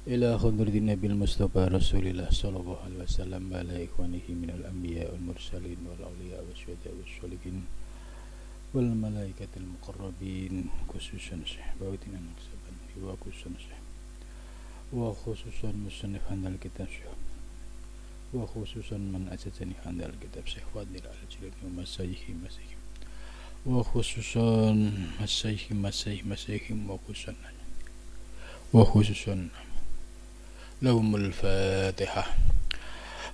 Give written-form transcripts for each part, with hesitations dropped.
إلى حضرة النبي المصطفى رسول الله صلى الله عليه وسلم وعلى إخوانه من الأنبياء والمرسلين والأولياء والشهداء والصالحين والملائكة المقربين خصوصا صحباتنا المكسبين وخصوصا مصنف هذا الكتاب وخصوصا من أجازني هذا الكتاب فاضل على الجلد ومسايهم وخصوصا مسايهم وخصوصا لهم الفاتحة.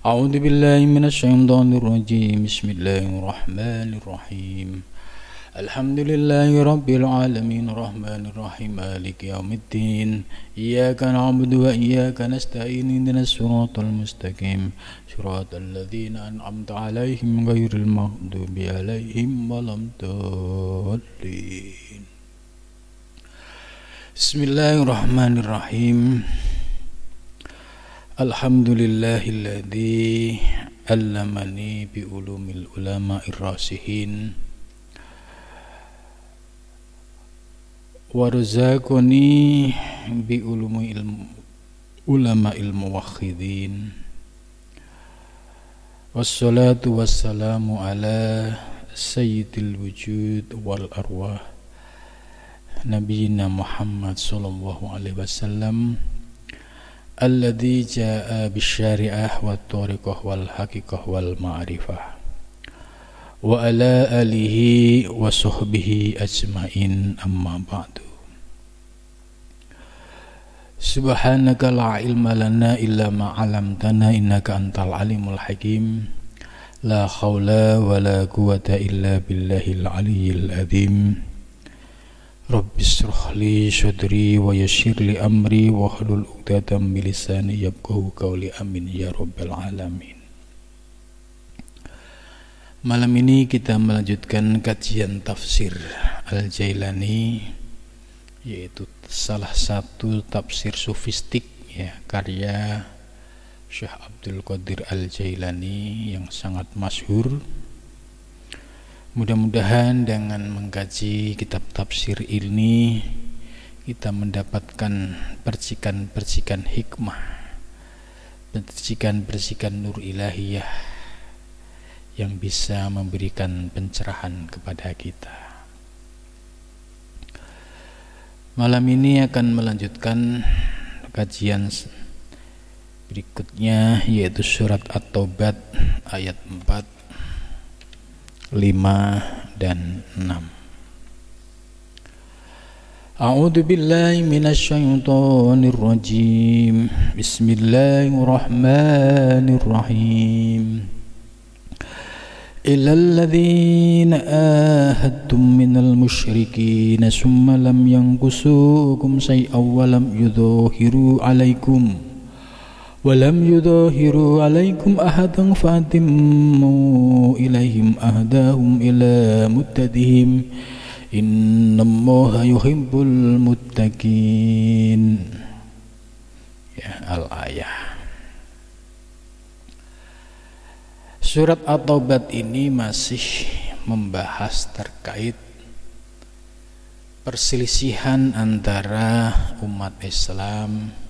أعوذ بالله من الشيطان الرجيم. بسم الله الرحمن الرحيم. الحمد لله رب العالمين الرحمن الرحيم مالك يوم الدين إياك نعبد وإياك نستعين اهدنا الصراط المستقيم صراط الذين أنعمت عليهم غير المغضوب عليهم ولا الضالين. بسم الله الرحمن الرحيم. Alhamdulillahilladzi allamani bi ulumil ulama'ir rasihin warzaqani bi ulumil ulama'il muwahhidin wassalatu wassalamu ala sayyidil wujud wal arwah nabiyina Muhammad sallallahu alaihi wasallam alladzi jaa bisyari'ah wat thariqah wal haqiqah wal ma'rifah wa ala alihi wa sahbihi ajmain amma ba'du. Subhanaka la ilma lana illa ma 'allamtana innaka antal alimul hakim. La haula wala quwwata illa billahil aliyyil azim. Rabbi ishrah li sadri wa yassir li amri wa hlul 'uqdatam min lisani yafqahu qawli. Amin ya rabbal alamin. Malam ini kita melanjutkan kajian tafsir Al-Jailani, yaitu salah satu tafsir sufistik ya, karya Syekh Abdul Qadir Al-Jailani yang sangat masyhur. Mudah-mudahan dengan mengkaji kitab tafsir ini kita mendapatkan percikan-percikan hikmah, percikan-percikan nur ilahiyah yang bisa memberikan pencerahan kepada kita. Malam ini akan melanjutkan kajian berikutnya, yaitu surat At-Taubat ayat 4, 5 dan 6. A'udzu billahi minasyaitonir rajim. Bismillahirrahmanirrahim. Illal ladzina ahadtum minal musyrikin summa lam yanqusukum syai'aw wa lam yudhahiru 'alaikum walam yudhahiru alaikum ahadan fatimmu ilaihim ahdahum ila muttadihim innallaha yuhibbul muttaqin. Ya, al-ayah. Surat At-Taubat ini masih membahas terkait perselisihan antara umat Islam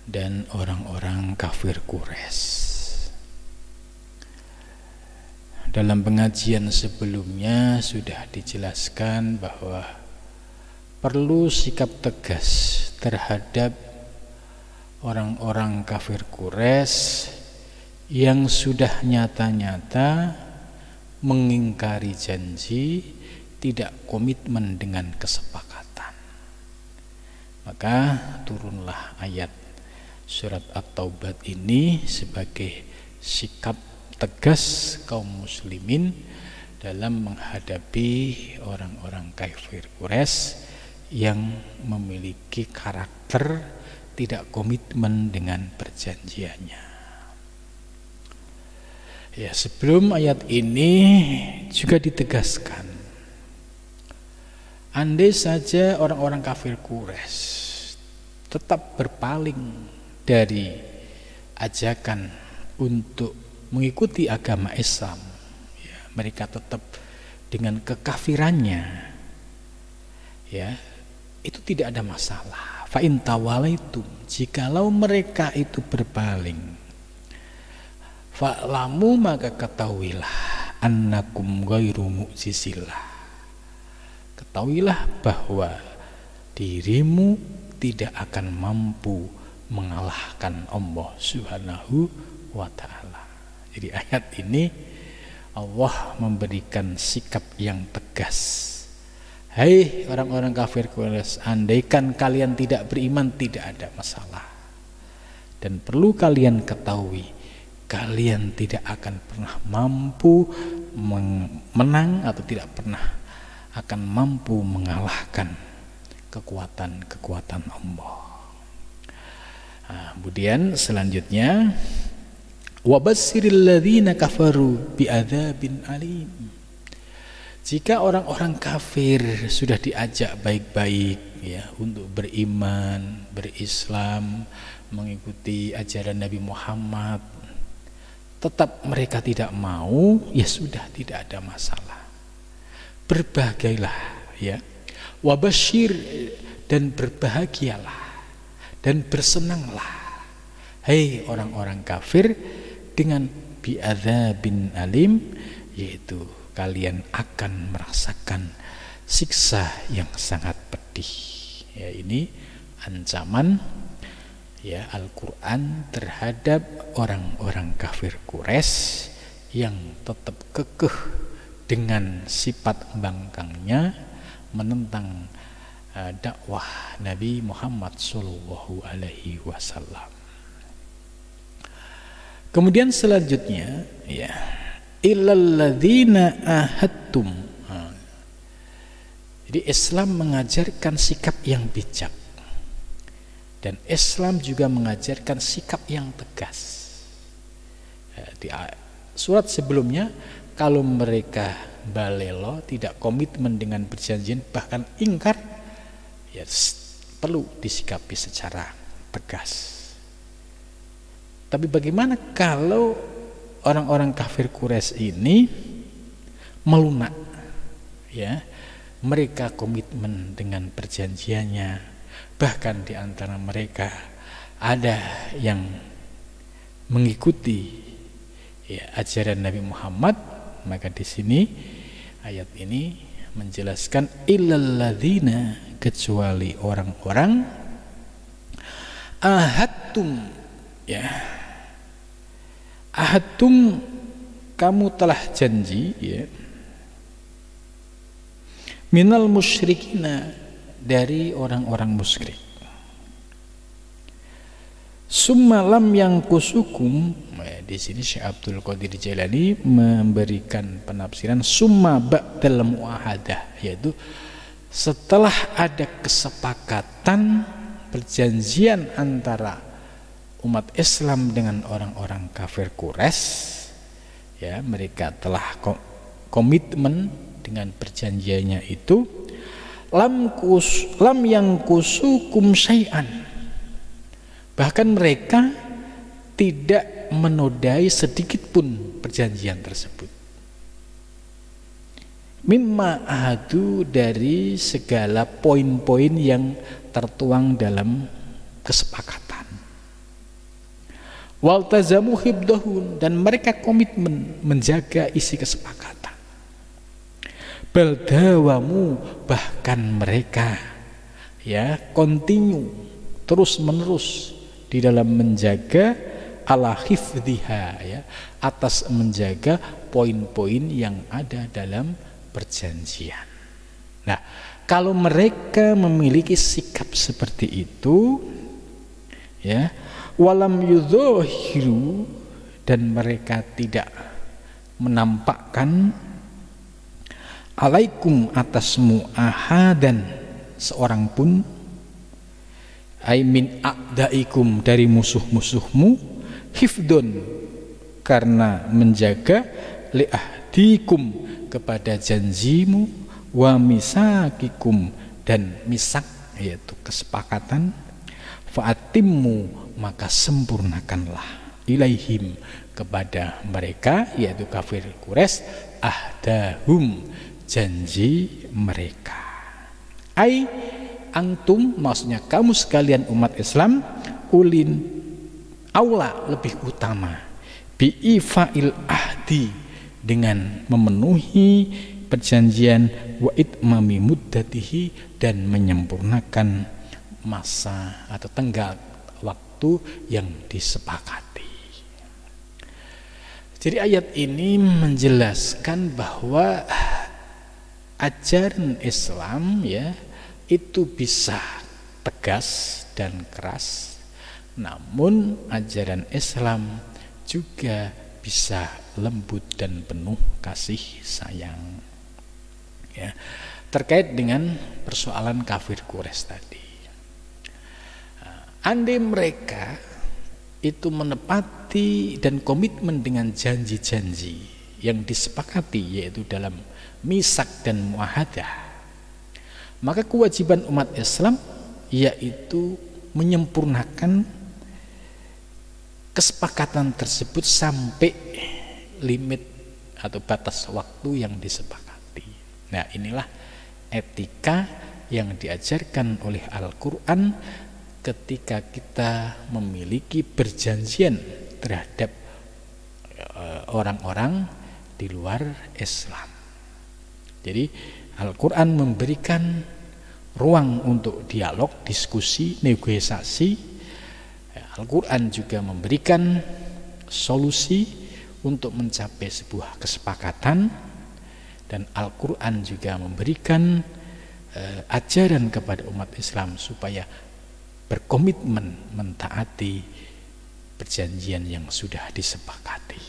dan orang-orang kafir Quraisy. Dalam pengajian sebelumnya sudah dijelaskan bahwa perlu sikap tegas terhadap orang-orang kafir Quraisy yang sudah nyata-nyata mengingkari janji, tidak komitmen dengan kesepakatan. Maka turunlah ayat surat At-Taubat ini sebagai sikap tegas kaum muslimin dalam menghadapi orang-orang kafir Quraisy yang memiliki karakter tidak komitmen dengan perjanjiannya. Ya, sebelum ayat ini juga ditegaskan, andai saja orang-orang kafir Quraisy tetap berpaling dari ajakan untuk mengikuti agama Islam, ya, mereka tetap dengan kekafirannya, ya, itu tidak ada masalah. fa in tawalaitum, jikalau mereka itu berpaling, fa'lamu, maka ketahuilah, annakum ghairu mu'jisillah, ketahuilah bahwa dirimu tidak akan mampu mengalahkan Allah Subhanahu wa ta'ala. Jadi ayat ini Allah memberikan sikap yang tegas. Hai orang-orang kafir Quraisy, andaikan kalian tidak beriman tidak ada masalah. Dan perlu kalian ketahui, kalian tidak akan pernah mampu menang atau tidak pernah akan mampu mengalahkan kekuatan-kekuatan Allah. Nah, kemudian selanjutnya, wabassiril ladzina kafaru bi'adzabin alim. Jika orang-orang kafir sudah diajak baik-baik ya untuk beriman, berislam, mengikuti ajaran Nabi Muhammad, tetap mereka tidak mau, ya sudah, tidak ada masalah. Berbagailah ya, wabasyir, dan berbahagialah dan bersenanglah, hei orang-orang kafir, dengan bi'adzabin alim, yaitu kalian akan merasakan siksa yang sangat pedih. Ya, ini ancaman ya Al-Quran terhadap orang-orang kafir Quraisy yang tetap kekeh dengan sifat bangkangnya menentang dakwah Nabi Muhammad Sallallahu Alaihi Wasallam. Kemudian selanjutnya ya, illal ladzina ahadtum. Jadi Islam mengajarkan sikap yang bijak, dan Islam juga mengajarkan sikap yang tegas. Di surat sebelumnya, kalau mereka balelo, tidak komitmen dengan perjanjian, bahkan ingkar, ya perlu disikapi secara tegas. Tapi bagaimana kalau orang-orang kafir Quraisy ini melunak, ya, mereka komitmen dengan perjanjiannya, bahkan di antara mereka ada yang mengikuti ya ajaran Nabi Muhammad. Maka di sini ayat ini menjelaskan illal ladzina, kecuali orang-orang ahadtum ya, ahadtum, kamu telah janji ya, minal musyrikina, dari orang-orang musyrik, summa lam yang kusukum. Di sini Syekh Abdul Qadir Jailani memberikan penafsiran summa ba'dal muahadah, yaitu setelah ada kesepakatan perjanjian antara umat Islam dengan orang-orang kafir Quraisy, ya, mereka telah komitmen dengan perjanjiannya itu, lam yang kusukum syai'an, bahkan mereka tidak menodai sedikit pun perjanjian tersebut, mimma ahadu, dari segala poin-poin yang tertuang dalam kesepakatan, waltazamu hibdahun, dan mereka komitmen menjaga isi kesepakatan, baldawamu, bahkan mereka ya continue terus menerus di dalam menjaga ala hifdhiha ya, atas menjaga poin-poin yang ada dalam perjanjian. Nah, kalau mereka memiliki sikap seperti itu ya, walam yudzahiru, dan mereka tidak menampakkan alaikum, atasmu, ahadan, seorang pun, aimin a'daikum, dari musuh-musuhmu, hifdun, karena menjaga, li'ahdikum, kepada janjimu, wa misakikum, dan misak, yaitu kesepakatan, fa'atimmu, maka sempurnakanlah, ilaihim, kepada mereka, yaitu kafir Quraisy, ahdahum, janji mereka. Ai antum, maksudnya kamu sekalian umat Islam, ulin aula, lebih utama, bi'ifa'il ahdi, dengan memenuhi perjanjian, wa itmami muddatihi, dan menyempurnakan masa atau tenggat waktu yang disepakati. Jadi ayat ini menjelaskan bahwa ajaran Islam ya itu bisa tegas dan keras, namun ajaran Islam juga bisa lembut dan penuh kasih sayang. Ya, terkait dengan persoalan kafir Quraisy tadi. Andai mereka itu menepati dan komitmen dengan janji-janji yang disepakati, yaitu dalam misak dan muahadah, maka kewajiban umat Islam yaitu menyempurnakan kesepakatan tersebut sampai limit atau batas waktu yang disepakati. Nah, inilah etika yang diajarkan oleh Al-Quran ketika kita memiliki perjanjian terhadap orang-orang di luar Islam. Jadi Al-Quran memberikan ruang untuk dialog, diskusi, negosiasi. Al-Quran juga memberikan solusi untuk mencapai sebuah kesepakatan, dan Al-Quran juga memberikan ajaran kepada umat Islam supaya berkomitmen mentaati perjanjian yang sudah disepakati.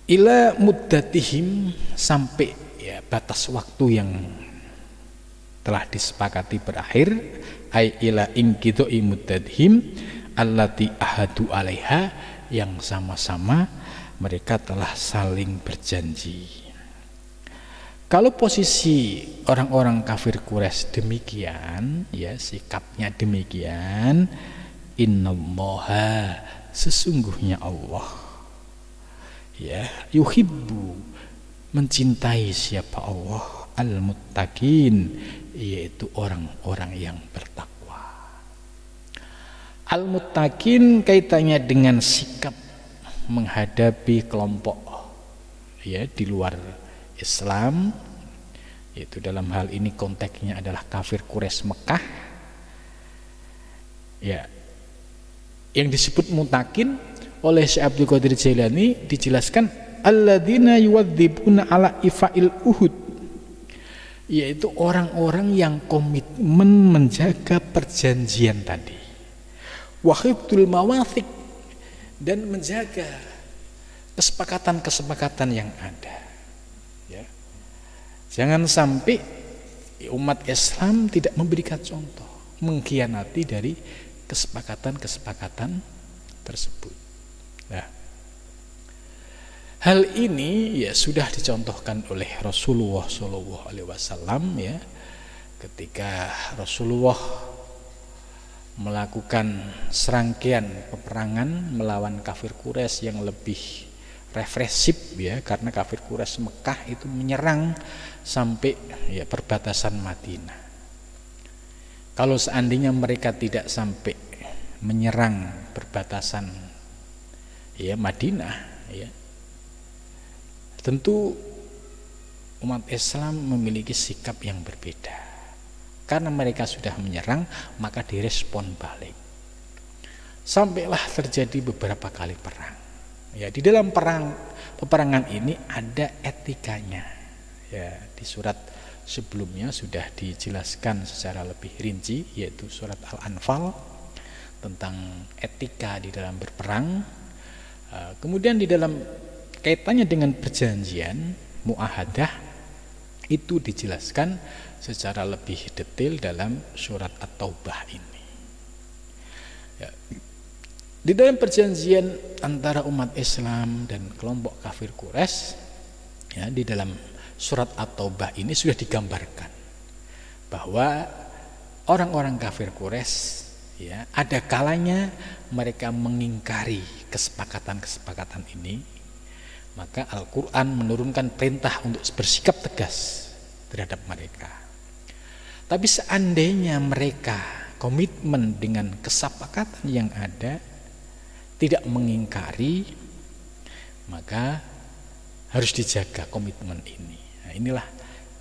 Ila muddatihim, sampai ya batas waktu yang telah disepakati berakhir, ai ila inqidai muddatihim allati ahadu alaiha, yang sama-sama mereka telah saling berjanji. Kalau posisi orang-orang kafir Quraisy demikian, ya sikapnya demikian, innallaha, sesungguhnya Allah, ya yuhibbu, mencintai siapa Allah, al-muttaqin, yaitu orang-orang yang bertakwa. Al-muttaqin kaitannya dengan sikap menghadapi kelompok ya di luar Islam, yaitu dalam hal ini konteksnya adalah kafir Quraisy Mekah. Ya, yang disebut mutakin oleh Syekh Abdul Qadir Jailani dijelaskan alladzina yuwadzibuna ala ifa'il uhud, yaitu orang-orang yang komitmen menjaga perjanjian tadi, wa hifdzul mawathiq, dan menjaga kesepakatan-kesepakatan yang ada. Ya. Jangan sampai umat Islam tidak memberikan contoh, mengkhianati dari kesepakatan-kesepakatan tersebut. Nah, hal ini ya sudah dicontohkan oleh Rasulullah SAW ya, ketika Rasulullah melakukan serangkaian peperangan melawan kafir Quraisy yang lebih represif ya, karena kafir Quraisy Mekah itu menyerang sampai ya perbatasan Madinah. Kalau seandainya mereka tidak sampai menyerang perbatasan ya Madinah ya, tentu umat Islam memiliki sikap yang berbeda. Karena mereka sudah menyerang, maka direspon balik. Sampailah terjadi beberapa kali perang. Ya, di dalam peperangan ini ada etikanya. Ya, di surat sebelumnya sudah dijelaskan secara lebih rinci, yaitu surat Al-Anfal tentang etika di dalam berperang. Kemudian di dalam kaitannya dengan perjanjian muahadah itu dijelaskan secara lebih detail dalam surat At-Taubah ini. Ya. Di dalam perjanjian antara umat Islam dan kelompok kafir Quraisy, ya, di dalam surat At-Taubah ini sudah digambarkan bahwa orang-orang kafir Quraisy ya ada kalanya mereka mengingkari kesepakatan-kesepakatan ini, maka Al-Quran menurunkan perintah untuk bersikap tegas terhadap mereka. Tapi seandainya mereka komitmen dengan kesepakatan yang ada, tidak mengingkari, maka harus dijaga komitmen ini. Nah, inilah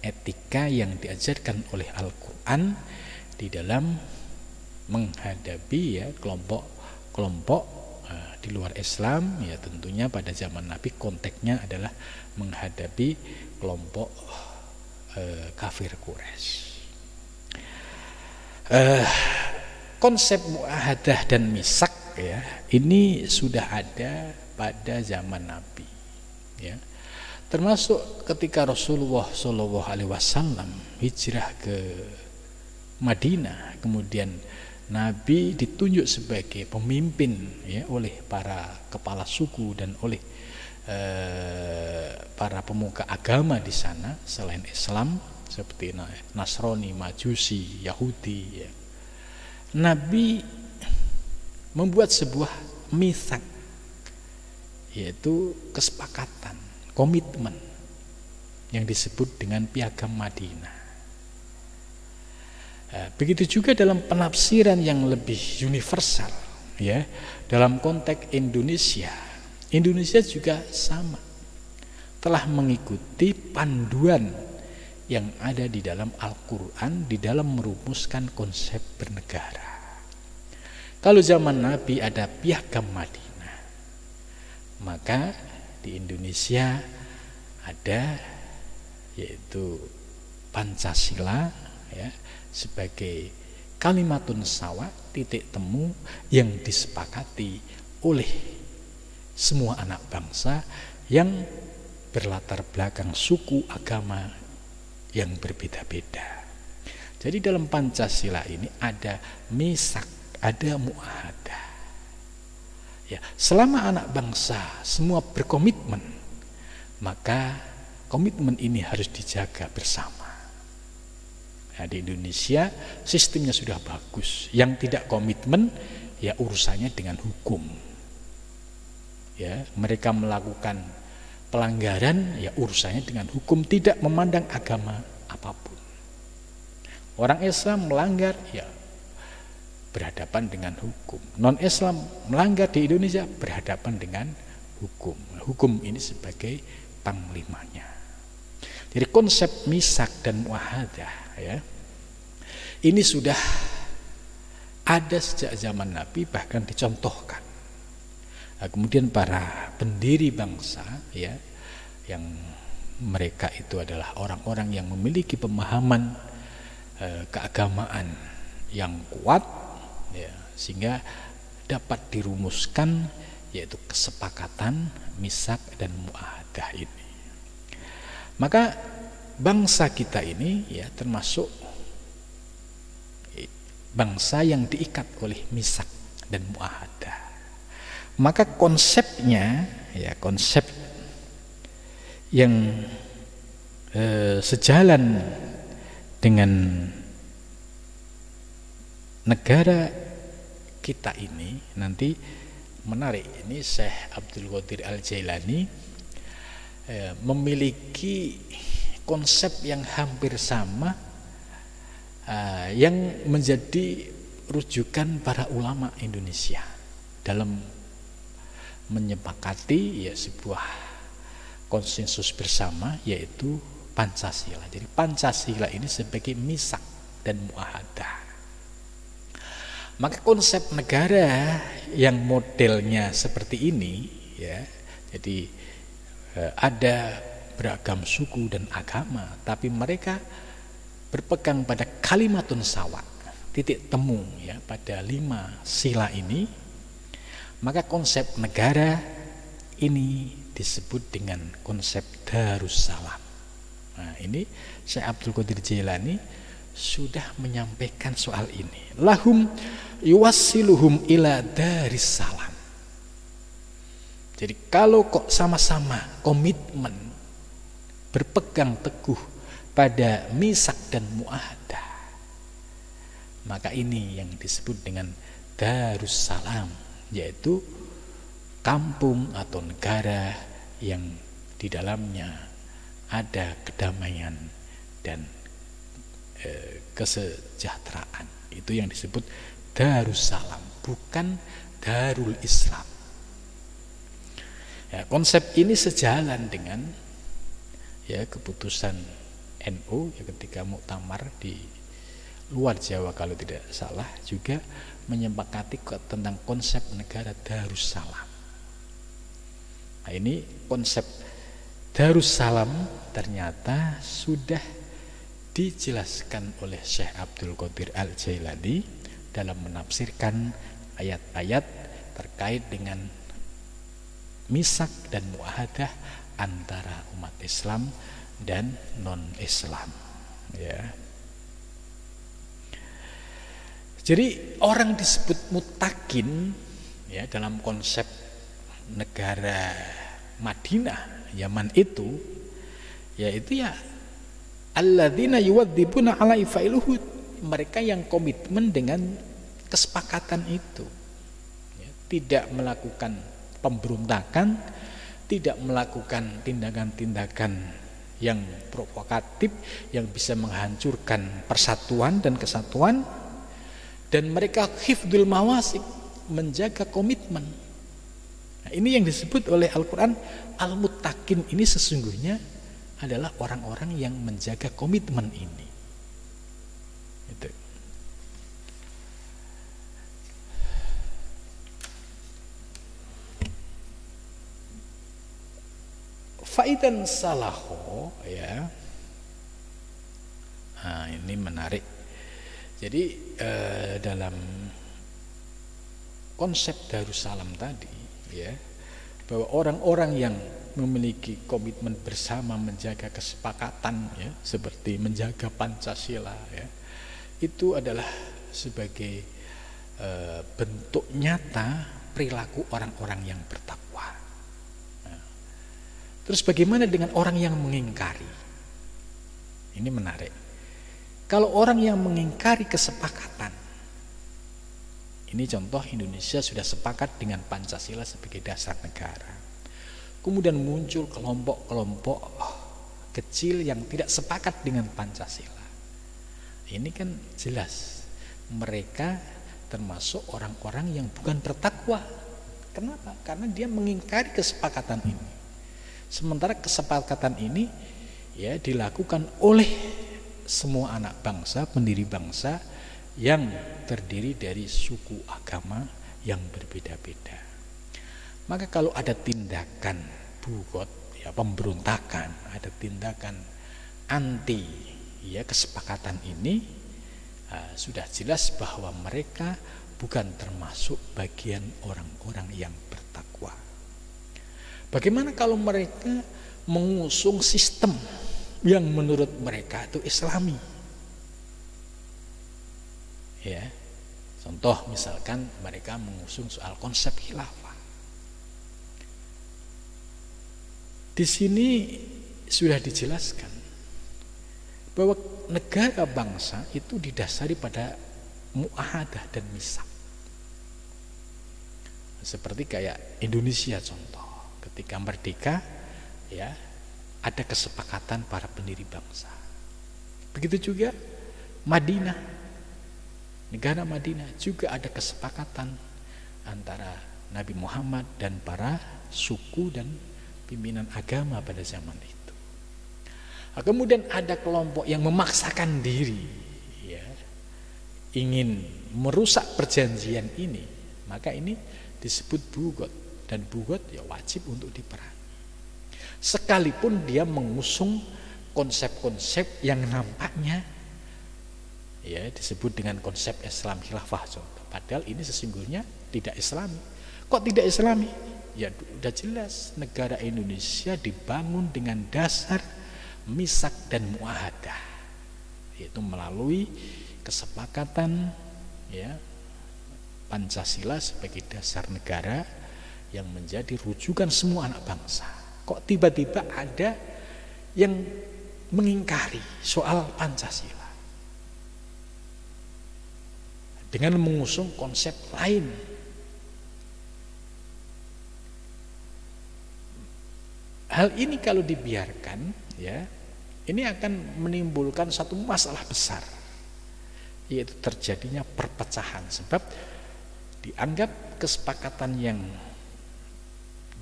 etika yang diajarkan oleh Al-Quran di dalam menghadapi ya kelompok-kelompok di luar Islam. Ya tentunya pada zaman Nabi konteksnya adalah menghadapi kelompok kafir Quraisy. Konsep muahadah dan misak ya ini sudah ada pada zaman Nabi ya, termasuk ketika Rasulullah SAW hijrah ke Madinah, kemudian Nabi ditunjuk sebagai pemimpin ya oleh para kepala suku dan oleh para pemuka agama di sana selain Islam seperti Nasrani, Majusi, Yahudi ya. Nabi membuat sebuah mitsak, yaitu kesepakatan, komitmen yang disebut dengan Piagam Madinah. Begitu juga dalam penafsiran yang lebih universal ya, dalam konteks Indonesia juga sama, telah mengikuti panduan yang ada di dalam Al-Quran di dalam merumuskan konsep bernegara. Kalau zaman Nabi ada Piagam Madinah, maka di Indonesia ada yaitu Pancasila ya, sebagai kalimatun sawa, titik temu yang disepakati oleh semua anak bangsa yang berlatar belakang suku agama yang berbeda-beda. Jadi dalam Pancasila ini ada misak, ada muahadah. Ya, selama anak bangsa semua berkomitmen, maka komitmen ini harus dijaga bersama. Nah, di Indonesia sistemnya sudah bagus. Yang tidak komitmen ya urusannya dengan hukum. Ya, mereka melakukan pelanggaran ya urusannya dengan hukum, tidak memandang agama apapun. Orang Islam melanggar ya berhadapan dengan hukum. Non-Islam melanggar di Indonesia berhadapan dengan hukum. Hukum ini sebagai panglimanya. Jadi konsep misak dan muahadah ya, ini sudah ada sejak zaman Nabi, bahkan dicontohkan. Nah, kemudian para pendiri bangsa ya, yang mereka itu adalah orang-orang yang memiliki pemahaman keagamaan yang kuat ya, sehingga dapat dirumuskan yaitu kesepakatan misak dan muahadah ini. Maka bangsa kita ini ya termasuk bangsa yang diikat oleh misak dan muahadah. Maka konsepnya ya konsep yang sejalan dengan negara kita ini nanti menarik. Ini Syekh Abdul Qadir Al-Jailani memiliki konsep yang hampir sama yang menjadi rujukan para ulama Indonesia dalam menyepakati ya sebuah konsensus bersama, yaitu Pancasila. Jadi Pancasila ini sebagai misak dan muahadah. Maka konsep negara yang modelnya seperti ini ya, jadi ada beragam suku dan agama, tapi mereka berpegang pada kalimatun sawa, titik temu ya pada 5 sila ini. Maka konsep negara ini disebut dengan konsep Darussalam. Nah, ini Syekh Abdul Qadir Jailani sudah menyampaikan soal ini. Lahum yuwassiluhum ila Darissalam. Jadi kalau kok sama-sama komitmen berpegang teguh pada misak dan muahadah, maka ini yang disebut dengan Darussalam, yaitu kampung atau negara yang di dalamnya ada kedamaian dan kesejahteraan. Itu yang disebut Darussalam, bukan Darul Islam. Ya, konsep ini sejalan dengan keputusan NU ketika muktamar di luar Jawa kalau tidak salah, juga menyepakati tentang konsep negara Darussalam. Nah, ini konsep Darussalam ternyata sudah dijelaskan oleh Syekh Abdul Qadir Al-Jailani dalam menafsirkan ayat-ayat terkait dengan misak dan muahadah antara umat Islam dan non-Islam. Ya. Jadi orang disebut mutakin dalam konsep negara Madinah, Yaman itu, yaitu alladzina yuwadzibuna ala ifailuhud, mereka yang komitmen dengan kesepakatan itu, tidak melakukan pemberontakan, tidak melakukan tindakan-tindakan yang provokatif yang bisa menghancurkan persatuan dan kesatuan, dan mereka hifdzul mawasik, menjaga komitmen. Nah, ini yang disebut oleh Al-Quran al-muttaqin, ini sesungguhnya adalah orang-orang yang menjaga komitmen ini. Itu. Faidan salaho, Nah, ini menarik. Jadi dalam konsep Darussalam tadi, bahwa orang-orang yang memiliki komitmen bersama menjaga kesepakatan, seperti menjaga Pancasila, itu adalah sebagai bentuk nyata perilaku orang-orang yang bertakwa. Nah, terus bagaimana dengan orang yang mengingkari? Ini menarik. Kalau orang yang mengingkari kesepakatan, ini contoh Indonesia sudah sepakat dengan Pancasila sebagai dasar negara. Kemudian muncul kelompok-kelompok kecil yang tidak sepakat dengan Pancasila. Ini kan jelas mereka termasuk orang-orang yang bukan bertakwa. Kenapa? Karena dia mengingkari kesepakatan ini. Sementara kesepakatan ini dilakukan oleh semua anak bangsa, pendiri bangsa yang terdiri dari suku agama yang berbeda-beda. Maka kalau ada tindakan bugot, pemberontakan, ada tindakan anti kesepakatan ini, sudah jelas bahwa mereka bukan termasuk bagian orang-orang yang bertakwa. Bagaimana kalau mereka mengusung sistem yang menurut mereka itu Islami? Contoh misalkan mereka mengusung soal konsep khilafah. Di sini sudah dijelaskan bahwa negara bangsa itu didasari pada muahadah dan misak. Seperti kayak Indonesia contoh, ketika merdeka ada kesepakatan para pendiri bangsa. Begitu juga Madinah, negara Madinah juga ada kesepakatan antara Nabi Muhammad dan para suku dan pimpinan agama pada zaman itu. Kemudian ada kelompok yang memaksakan diri ingin merusak perjanjian ini, maka ini disebut bugot, dan bugot wajib untuk diperangi. Sekalipun dia mengusung konsep-konsep yang nampaknya disebut dengan konsep Islam khilafah, padahal ini sesungguhnya tidak Islami. Kok tidak Islami? Sudah jelas negara Indonesia dibangun dengan dasar misak dan muahadah, yaitu melalui kesepakatan Pancasila sebagai dasar negara yang menjadi rujukan semua anak bangsa. Kok tiba-tiba ada yang mengingkari soal Pancasila dengan mengusung konsep lain? Hal ini kalau dibiarkan ini akan menimbulkan satu masalah besar. yaitu terjadinya perpecahan, sebab dianggap kesepakatan yang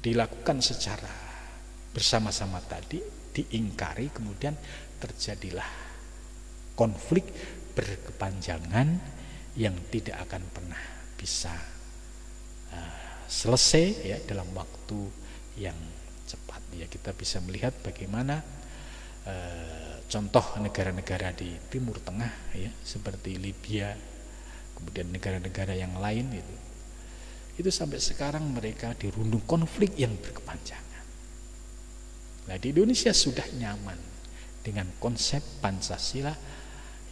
dilakukan secara bersama-sama tadi diingkari, kemudian terjadilah konflik berkepanjangan yang tidak akan pernah bisa selesai ya dalam waktu yang cepat. Ya, kita bisa melihat bagaimana contoh negara-negara di Timur Tengah ya, seperti Libya, kemudian negara-negara yang lain itu sampai sekarang mereka dirundung konflik yang berkepanjangan. Nah, di Indonesia sudah nyaman dengan konsep Pancasila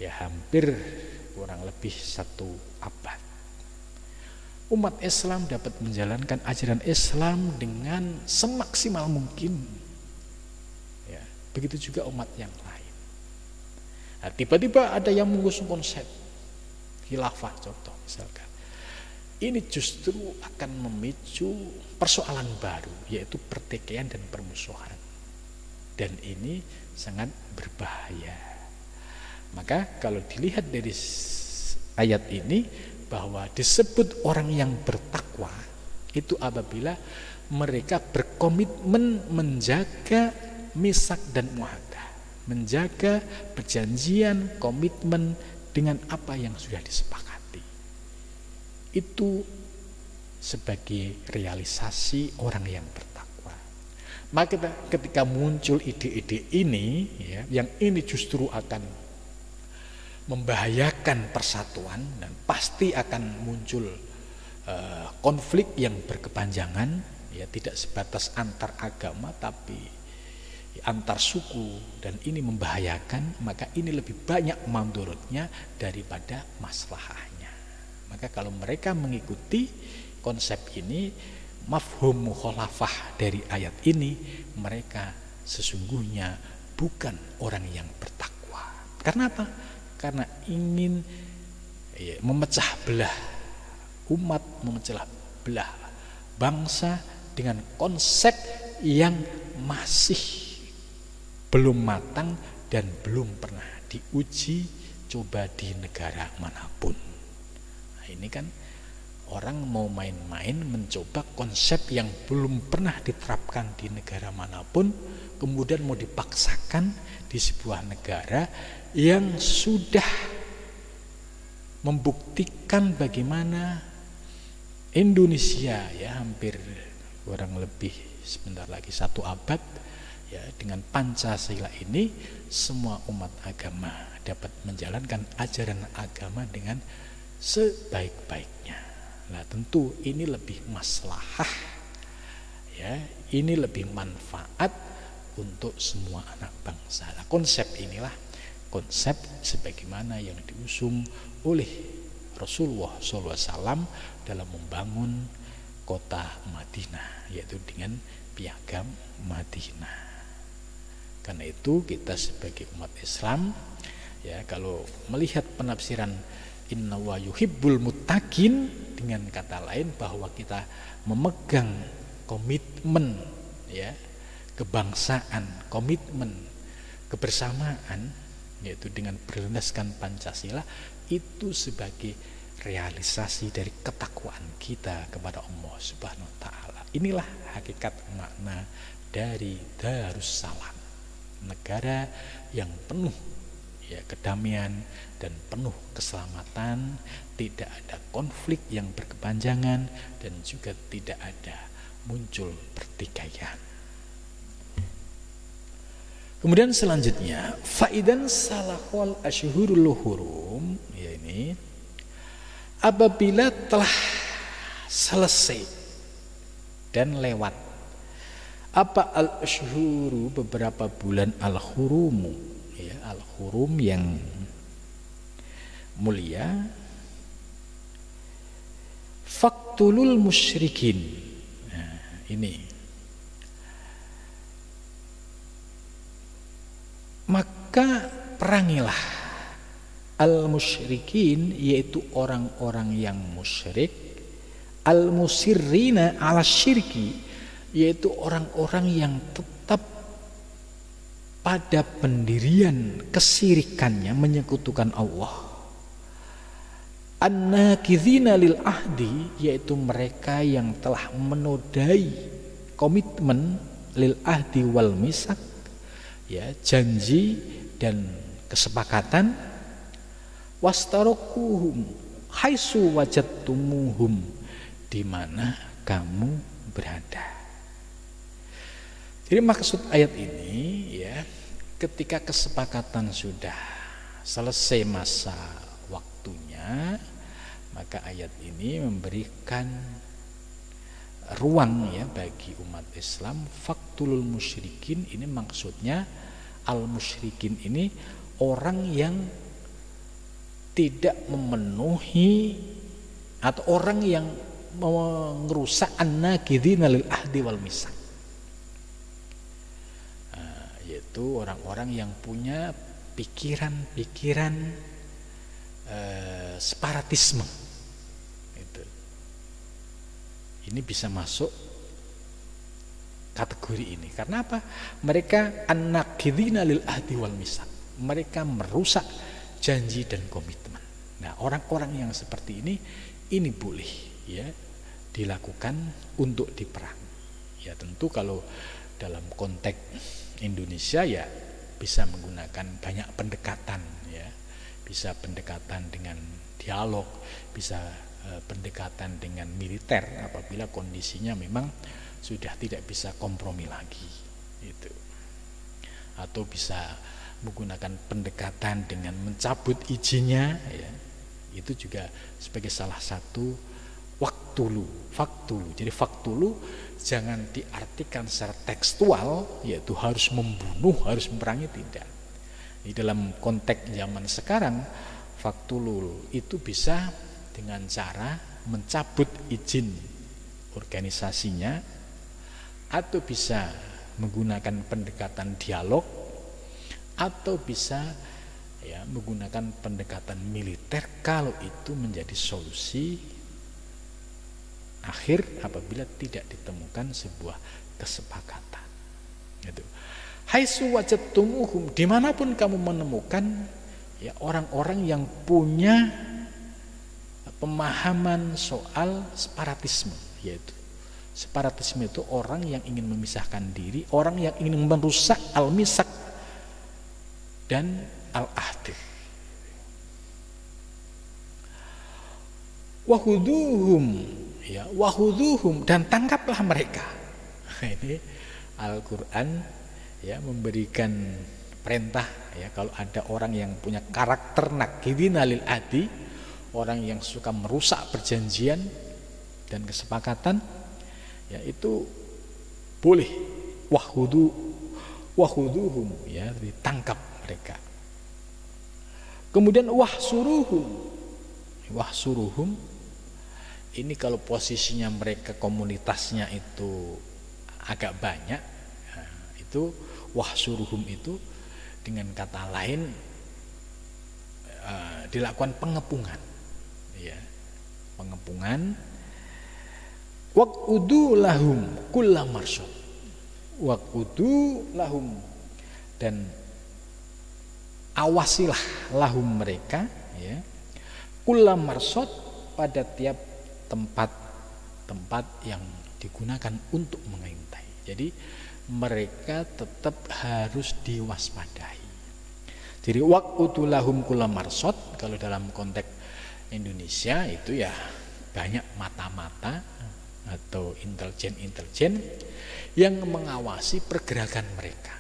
ya hampir kurang lebih 1 abad. Umat Islam dapat menjalankan ajaran Islam dengan semaksimal mungkin. Ya, begitu juga umat yang lain. Nah, tiba-tiba ada yang mengusung konsep khilafah contoh misalkan. Ini justru akan memicu persoalan baru, yaitu pertikaian dan permusuhan. Dan ini sangat berbahaya. Maka kalau dilihat dari ayat ini, bahwa disebut orang yang bertakwa itu apabila mereka berkomitmen menjaga misak dan muahadah, menjaga perjanjian, komitmen dengan apa yang sudah disepakati. Itu sebagai realisasi orang yang bertakwa. Maka ketika muncul ide-ide ini ya, yang ini justru akan membahayakan persatuan dan pasti akan muncul konflik yang berkepanjangan ya, tidak sebatas antar agama tapi antar suku, dan ini membahayakan, maka ini lebih banyak mandorotnya daripada maslahahnya. Maka kalau mereka mengikuti konsep ini, mafhum mukhalafah dari ayat ini, mereka sesungguhnya bukan orang yang bertakwa. Karena apa? Karena ingin memecah belah umat, memecah belah bangsa dengan konsep yang masih belum matang dan belum pernah diuji coba di negara manapun. Nah, ini kan orang mau main-main mencoba konsep yang belum pernah diterapkan di negara manapun, kemudian mau dipaksakan di sebuah negara yang sudah membuktikan bagaimana Indonesia ya hampir kurang lebih sebentar lagi 1 abad ya, dengan Pancasila ini semua umat agama dapat menjalankan ajaran agama dengan sebaik-baiknya. Nah, tentu ini lebih maslahah ya, ini lebih manfaat untuk semua anak bangsa. Nah, konsep inilah konsep sebagaimana yang diusung oleh Rasulullah SAW dalam membangun kota Madinah, yaitu dengan piagam Madinah. Karena itu kita sebagai umat Islam ya, kalau melihat penafsiran inna wa yuhibbul muttaqin, dengan kata lain bahwa kita memegang komitmen ya kebangsaan, komitmen kebersamaan, yaitu dengan berlandaskan Pancasila, itu sebagai realisasi dari ketakwaan kita kepada Allah Subhanahu wa taala. Inilah hakikat makna dari Darussalam, negara yang penuh ya kedamaian dan penuh keselamatan, tidak ada konflik yang berkepanjangan dan juga tidak ada muncul pertikaian. Kemudian selanjutnya, faidan salahwal asyhurul hurum, ya ini apabila telah selesai dan lewat apa al-asyhuru beberapa bulan al-hurumu ya, al-hurum yang mulia, faktulul musyrikin. Nah, ini maka perangilah al-musyrikin, yaitu orang-orang yang musyrik, al-musirrina ala syirki, yaitu orang-orang yang tetap pada pendirian kesirikannya, menyekutukan Allah, An-nakidhina lil ahdi, yaitu mereka yang telah menodai komitmen lil ahdi wal misak, ya, janji dan kesepakatan. Wastarokuhum haitsu wajadtumuhum, di mana kamu berada. Jadi maksud ayat ini, ya, ketika kesepakatan sudah selesai masa waktunya, maka ayat ini memberikan ruang, ya, bagi umat Islam. Faktulul musyrikin, ini maksudnya al musyrikin ini orang yang tidak memenuhi atau orang yang merusak an-nakidhina lil ahdi wal misak, yaitu orang-orang yang punya pikiran-pikiran separatisme. Ini bisa masuk kategori ini. Karena apa? Mereka an-nakidhina lil ahdi wal misak, mereka merusak janji dan komitmen. Nah, orang-orang yang seperti ini boleh, ya, dilakukan untuk diperang. Ya, tentu kalau dalam konteks Indonesia, ya, bisa menggunakan banyak pendekatan, ya. Bisa pendekatan dengan dialog, bisa pendekatan dengan militer apabila kondisinya memang sudah tidak bisa kompromi lagi, itu. Atau bisa menggunakan pendekatan dengan mencabut izinnya, ya. Itu juga sebagai salah satu faktulu. Jadi faktulu jangan diartikan secara tekstual, yaitu harus membunuh, harus memerangi, tidak. Di dalam konteks zaman sekarang, faktulul itu bisa dengan cara mencabut izin organisasinya, atau bisa menggunakan pendekatan dialog, atau bisa, ya, menggunakan pendekatan militer kalau itu menjadi solusi akhir apabila tidak ditemukan sebuah kesepakatan. Gitu. Haitsu wajadtumuhum, dimanapun kamu menemukan, ya, orang-orang yang punya pemahaman soal separatisme, yaitu separatisme itu orang yang ingin memisahkan diri, orang yang ingin merusak al-misak dan al-ahdi. Wahuduhum, ya, wahuduhum, dan tangkaplah mereka. Ini Al-Quran, ya, memberikan perintah, ya, kalau ada orang yang punya karakter nakidhina lil ahdi, orang yang suka merusak perjanjian dan kesepakatan, ya, itu boleh wahuduhum, ya, ditangkap mereka. Kemudian wahsuruhum, ini kalau posisinya mereka komunitasnya itu agak banyak, ya, itu wahsuruhum itu dengan kata lain dilakukan pengepungan, ya, pengepungan. Waqudu lahum kulla marsad, waqudu lahum, dan awasilah lahum mereka, ya, kulla marsad, pada tiap tempat yang digunakan untuk mengintai. Jadi mereka tetap harus diwaspadai. Jadi waqudu lahum kulla marsad, kalau dalam konteks Indonesia itu, ya, banyak mata-mata atau intelijen yang mengawasi pergerakan mereka,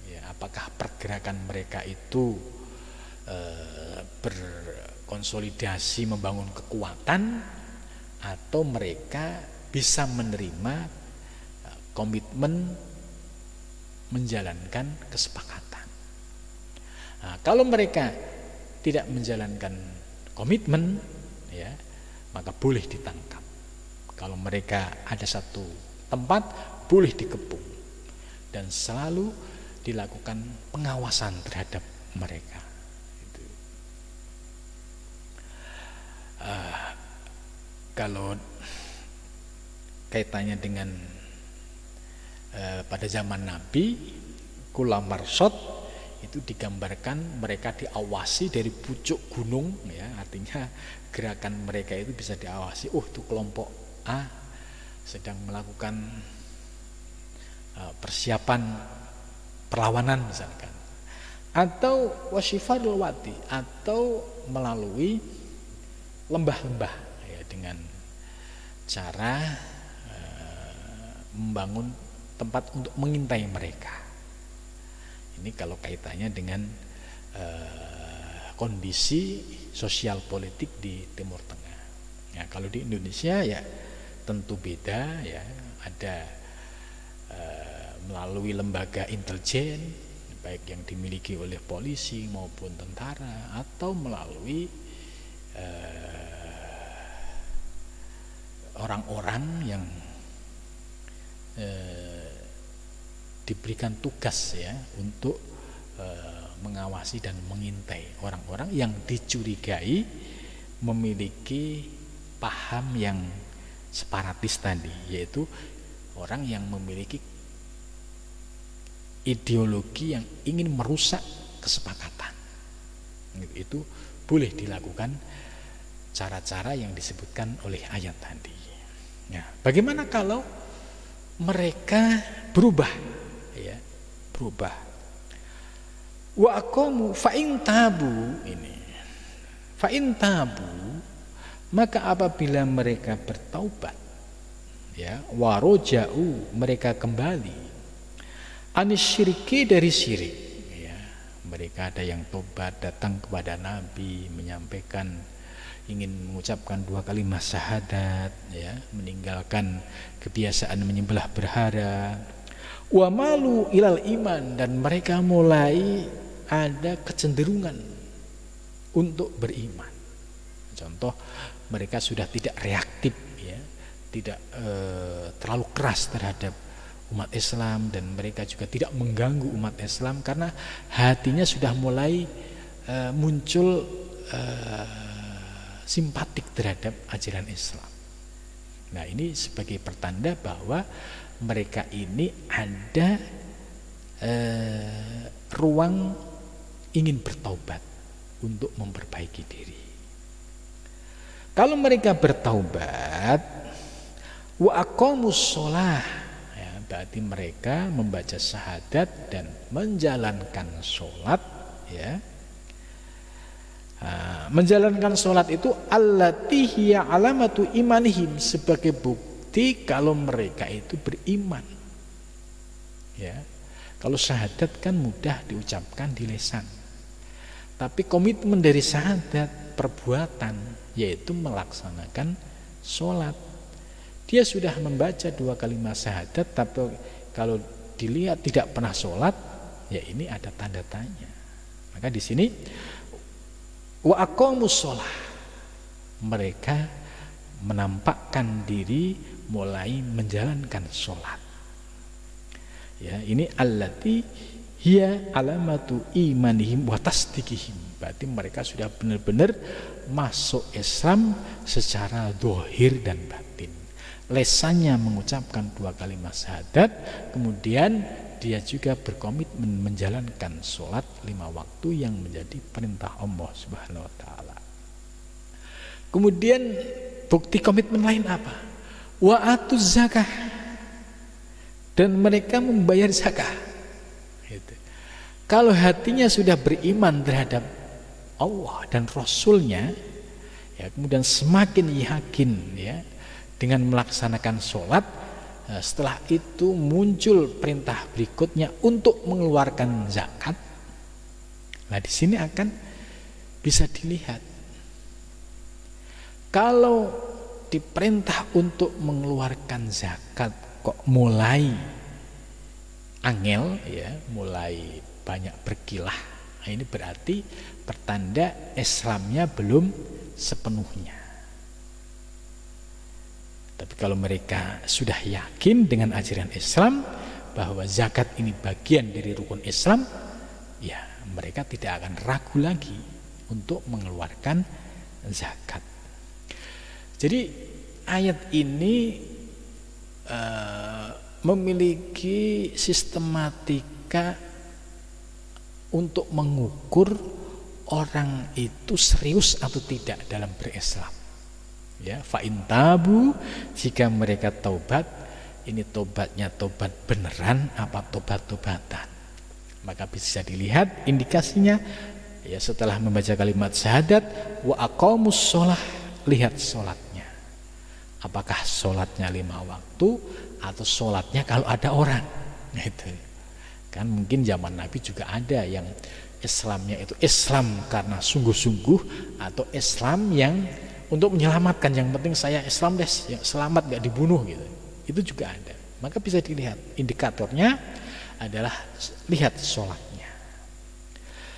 ya, apakah pergerakan mereka itu berkonsolidasi membangun kekuatan, atau mereka bisa menerima komitmen menjalankan kesepakatan. Nah, kalau mereka tidak menjalankan komitmen, ya, maka boleh ditangkap. Kalau mereka ada satu tempat, boleh dikepung, dan selalu dilakukan pengawasan terhadap mereka. Gitu. Kalau kaitannya dengan pada zaman Nabi, kulla marsad itu digambarkan mereka diawasi dari pucuk gunung, ya, artinya gerakan mereka itu bisa diawasi. Itu kelompok A sedang melakukan persiapan perlawanan misalkan, atau wasyifarul wadi, atau melalui lembah-lembah, ya, dengan cara membangun tempat untuk mengintai mereka. Ini kalau kaitannya dengan kondisi sosial politik di Timur Tengah. Ya, kalau di Indonesia ya tentu beda, ya, ada melalui lembaga intelijen baik yang dimiliki oleh polisi maupun tentara, atau melalui orang-orang yang diberikan tugas, ya, untuk mengawasi dan mengintai orang-orang yang dicurigai memiliki paham yang separatis tadi, yaitu orang yang memiliki ideologi yang ingin merusak kesepakatan. Itu boleh dilakukan cara-cara yang disebutkan oleh ayat tadi. Nah, bagaimana kalau mereka berubah, ya, berubah? Wa aqamu fa in tabu, ini fa in tabu, maka apabila mereka bertaubat, ya, wa roja'u, mereka kembali, anis syirki, dari syirik, ya, mereka ada yang tobat, datang kepada Nabi, menyampaikan, ingin mengucapkan 2 kalimat syahadat, ya, meninggalkan kebiasaan menyembelih berhala, wa malu ilal iman, dan mereka mulai ada kecenderungan untuk beriman. Contoh, mereka sudah tidak reaktif, ya, tidak terlalu keras terhadap umat Islam, dan mereka juga tidak mengganggu umat Islam karena hatinya sudah mulai muncul simpatik terhadap ajaran Islam. Nah, ini sebagai pertanda bahwa mereka ini ada ruang ingin bertaubat untuk memperbaiki diri. Kalau mereka bertaubat, wa aqamus shalah, ya, berarti mereka membaca syahadat dan menjalankan sholat, ya. Menjalankan sholat itu allati hiya alamatu imanihim, sebagai bukti kalau mereka itu beriman, ya. Kalau syahadat kan mudah diucapkan di lisan, tapi komitmen dari syahadat perbuatan, yaitu melaksanakan sholat. Dia sudah membaca 2 kalimat syahadat, tapi kalau dilihat tidak pernah sholat, ya ini ada tanda tanya. Maka di sini wa aqamus shalah, mereka menampakkan diri mulai menjalankan sholat, ya, ini allati hiya alamatu imanihim wa tasdiqihim, berarti mereka sudah benar-benar masuk Islam secara zahir dan batin. Lesannya mengucapkan 2 kalimat syahadat, kemudian dia juga berkomitmen menjalankan sholat 5 waktu yang menjadi perintah Allah Subhanahu wa ta'ala. Kemudian bukti komitmen lain apa? Wa atuz zakah, dan mereka membayar zakah. Gitu. Kalau hatinya sudah beriman terhadap Allah dan Rasulnya, ya, kemudian semakin yakin, ya, dengan melaksanakan sholat, setelah itu muncul perintah berikutnya untuk mengeluarkan zakat. Nah, di sini akan bisa dilihat, kalau diperintah untuk mengeluarkan zakat kok mulai angel, ya, mulai banyak berkilah, nah, ini berarti pertanda Islamnya belum sepenuhnya. Tapi kalau mereka sudah yakin dengan ajaran Islam bahwa zakat ini bagian dari rukun Islam, ya, mereka tidak akan ragu lagi untuk mengeluarkan zakat. Jadi ayat ini memiliki sistematika untuk mengukur orang itu serius atau tidak dalam berislam. Ya, fa in tabu, jika mereka taubat, ini tobatnya tobat beneran apa tobat-tobatan. Maka bisa dilihat indikasinya ya, setelah membaca kalimat syahadat wa aqamus sholah, lihat sholatnya. Apakah sholatnya 5 waktu atau sholatnya kalau ada orang. Gitu. Kan mungkin zaman Nabi juga ada yang Islamnya itu Islam karena sungguh-sungguh, atau Islam yang untuk menyelamatkan, yang penting saya Islam deh, yang selamat gak dibunuh gitu. Itu juga ada. Maka bisa dilihat indikatornya adalah lihat sholatnya.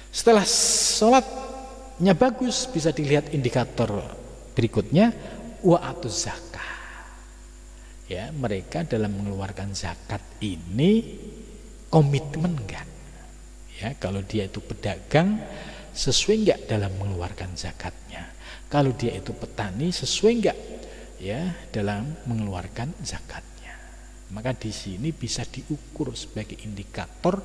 Setelah sholatnya bagus, bisa dilihat indikator berikutnya wa atuz zakah. Ya, mereka dalam mengeluarkan zakat ini komitmen enggak? Ya, kalau dia itu pedagang, sesuai enggak dalam mengeluarkan zakatnya? Kalau dia itu petani, sesuai enggak ya dalam mengeluarkan zakatnya? Maka di sini bisa diukur sebagai indikator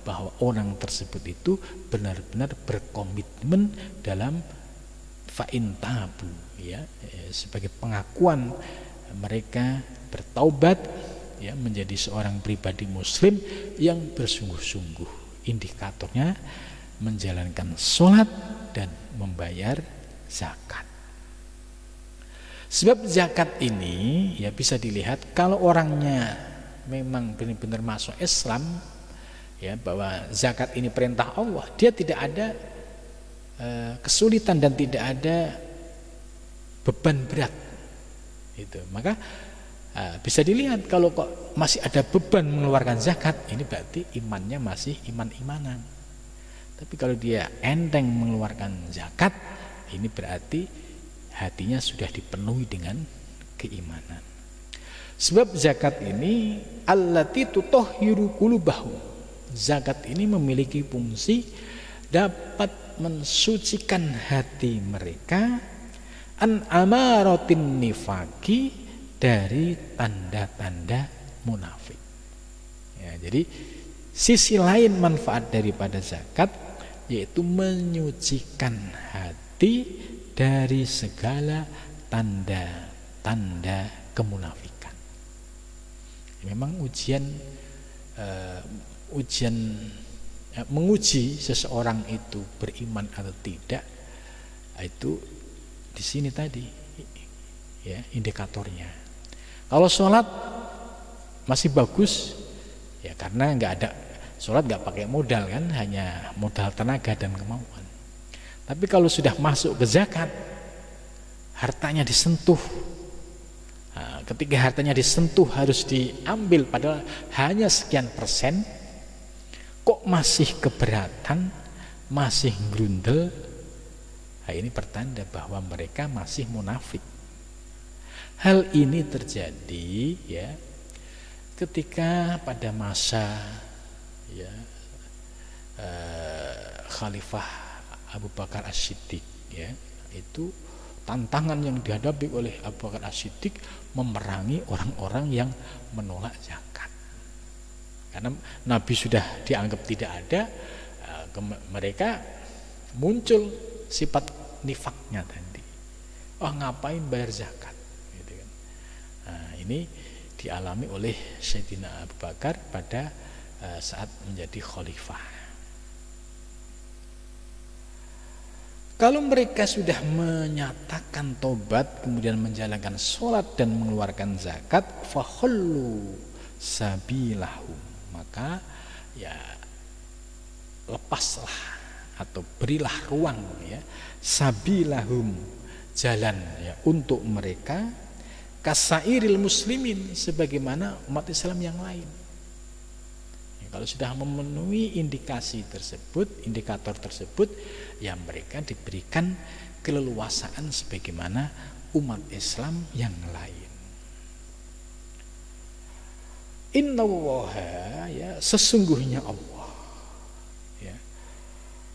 bahwa orang tersebut itu benar-benar berkomitmen dalam fa'in tabu, ya, sebagai pengakuan mereka bertaubat ya, menjadi seorang pribadi muslim yang bersungguh-sungguh. Indikatornya menjalankan sholat dan membayar zakat. Sebab zakat ini ya bisa dilihat kalau orangnya memang benar-benar masuk Islam, ya, bahwa zakat ini perintah Allah, dia tidak ada kesulitan dan tidak ada beban berat itu. Maka bisa dilihat kalau kok masih ada beban mengeluarkan zakat, ini berarti imannya masih iman-imanan. Tapi kalau dia enteng mengeluarkan zakat, ini berarti hatinya sudah dipenuhi dengan keimanan. Sebab zakat ini allati tutahhiru qulubahum. Zakat ini memiliki fungsi dapat mensucikan hati mereka an amaratin nifaki, dari tanda-tanda munafik. Ya, jadi sisi lain manfaat daripada zakat yaitu menyucikan hati dari segala tanda-tanda kemunafikan. Memang menguji seseorang itu beriman atau tidak, itu di sini tadi ya indikatornya. Kalau sholat masih bagus ya, karena nggak ada sholat nggak pakai modal kan, hanya modal tenaga dan kemauan. Tapi kalau sudah masuk ke zakat, hartanya disentuh. Nah, ketika hartanya disentuh harus diambil padahal hanya sekian persen, kok masih keberatan, masih grundel. Nah, ini pertanda bahwa mereka masih munafik. Hal ini terjadi ya ketika pada masa ya Khalifah Abu Bakar As-Siddiq, ya, itu tantangan yang dihadapi oleh Abu Bakar As-Siddiq memerangi orang-orang yang menolak zakat. Karena Nabi sudah dianggap tidak ada, mereka muncul sifat nifaknya tadi. Oh, ngapain bayar zakat? Nah, ini dialami oleh Sayyidina Abu Bakar pada saat menjadi khalifah. Kalau mereka sudah menyatakan tobat, kemudian menjalankan sholat dan mengeluarkan zakat, fakhallu sabilahum, maka ya lepaslah atau berilah ruang ya sabilahum, jalan ya untuk mereka, kasairil muslimin, sebagaimana umat Islam yang lain. Ya, kalau sudah memenuhi indikasi tersebut, indikator tersebut, ya mereka diberikan keleluasaan sebagaimana umat Islam yang lain. Innallaha, ya, sesungguhnya Allah, ya,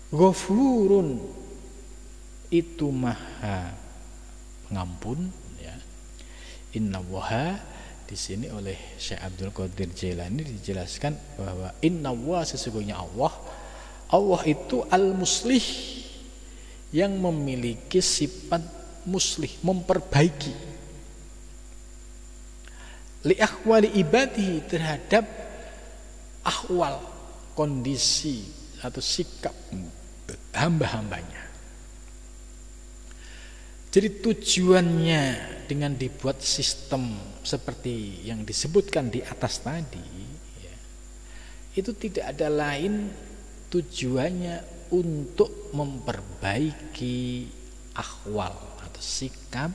Ghafurun, itu maha pengampun. Innallaha di sini oleh Syekh Abdul Qadir Jailani dijelaskan bahwa innallaha, sesungguhnya Allah, Allah itu al-muslih, yang memiliki sifat muslih, memperbaiki li ahwali ibadihi, terhadap ahwal, kondisi atau sikap hamba-hambanya. Jadi tujuannya dengan dibuat sistem seperti yang disebutkan di atas tadi, ya, itu tidak ada lain tujuannya untuk memperbaiki ahwal atau sikap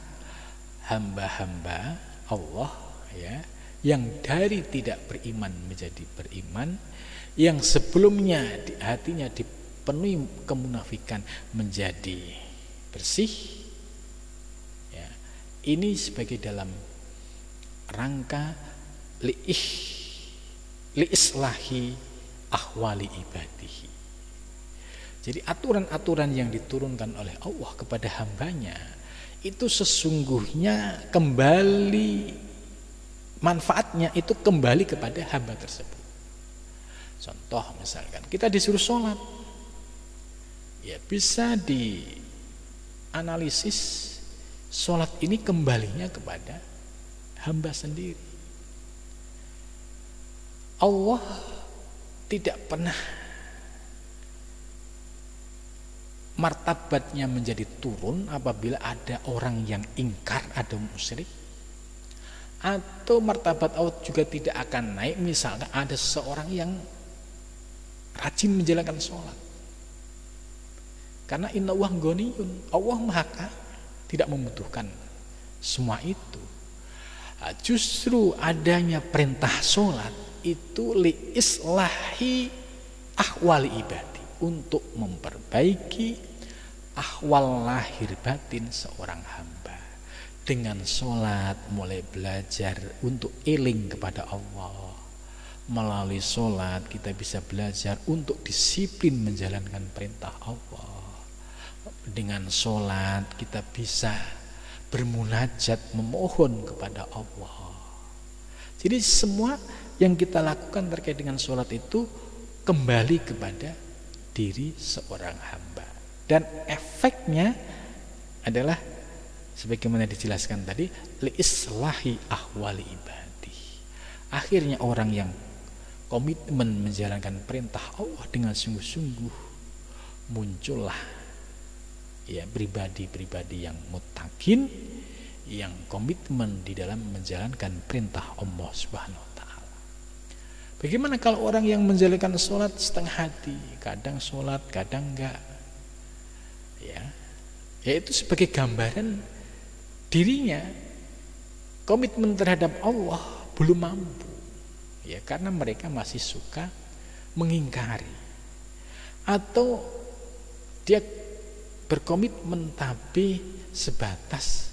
hamba-hamba Allah, ya, yang dari tidak beriman menjadi beriman, yang sebelumnya hatinya dipenuhi kemunafikan menjadi bersih. Ini sebagai dalam rangka liislahi ahwali ibadihi. Jadi aturan-aturan yang diturunkan oleh Allah kepada hambanya itu sesungguhnya kembali, manfaatnya itu kembali kepada hamba tersebut. Contoh misalkan kita disuruh sholat, ya bisa dianalisis sholat ini kembalinya kepada hamba sendiri. Allah tidak pernah martabatnya menjadi turun apabila ada orang yang ingkar atau musyrik, atau martabat Allah juga tidak akan naik misalnya ada seseorang yang rajin menjalankan sholat. Karena inna Allah ghaniyun, Allah maha kaya, tidak membutuhkan semua itu. Justru adanya perintah sholat itu liislahi ahwali ibadi, untuk memperbaiki ahwal lahir batin seorang hamba. Dengan sholat mulai belajar untuk eling kepada Allah. Melalui sholat kita bisa belajar untuk disiplin menjalankan perintah Allah. Dengan sholat kita bisa bermunajat, memohon kepada Allah. Jadi semua yang kita lakukan terkait dengan sholat itu kembali kepada diri seorang hamba. Dan efeknya adalah sebagaimana dijelaskan tadi, liislahi ahwali ibadi. Akhirnya orang yang komitmen menjalankan perintah Allah dengan sungguh-sungguh, muncullah ya pribadi-pribadi yang muttaqin, yang komitmen di dalam menjalankan perintah Allah Subhanahu wa taala. Bagaimana kalau orang yang menjalankan sholat setengah hati, kadang sholat, kadang enggak, ya itu sebagai gambaran dirinya komitmen terhadap Allah belum mampu, ya karena mereka masih suka mengingkari, atau dia berkomitmen tapi sebatas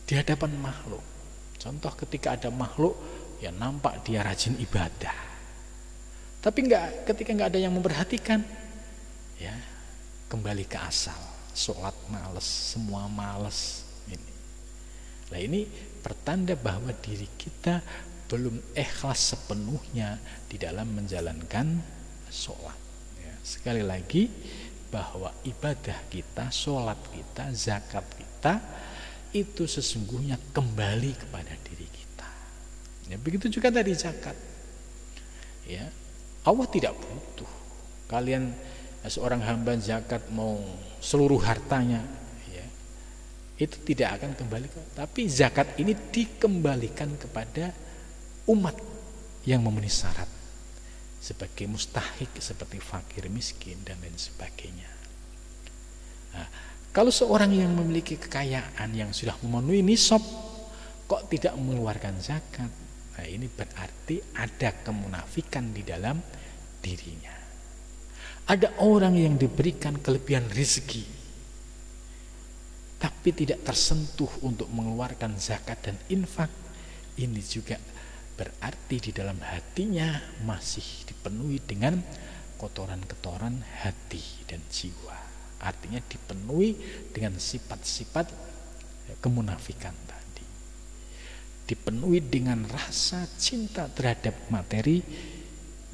di hadapan makhluk. Contoh ketika ada makhluk, ya nampak dia rajin ibadah, tapi ketika nggak ada yang memperhatikan, ya kembali ke asal, sholat males, semua males. Nah ini pertanda bahwa diri kita belum ikhlas sepenuhnya di dalam menjalankan sholat. Ya, sekali lagi, bahwa ibadah kita, sholat kita, zakat kita itu sesungguhnya kembali kepada diri kita. Ya, begitu juga tadi zakat. Ya, Allah tidak butuh kalian seorang hamba zakat mau seluruh hartanya, ya, itu tidak akan kembali. Tapi zakat ini dikembalikan kepada umat yang memenuhi syarat sebagai mustahik, seperti fakir, miskin dan lain sebagainya. Nah, kalau seorang yang memiliki kekayaan yang sudah memenuhi nisab kok tidak mengeluarkan zakat, nah ini berarti ada kemunafikan di dalam dirinya. Ada orang yang diberikan kelebihan rezeki tapi tidak tersentuh untuk mengeluarkan zakat dan infak, ini juga berarti di dalam hatinya masih dipenuhi dengan kotoran-kotoran hati dan jiwa. Artinya dipenuhi dengan sifat-sifat kemunafikan tadi. Dipenuhi dengan rasa cinta terhadap materi,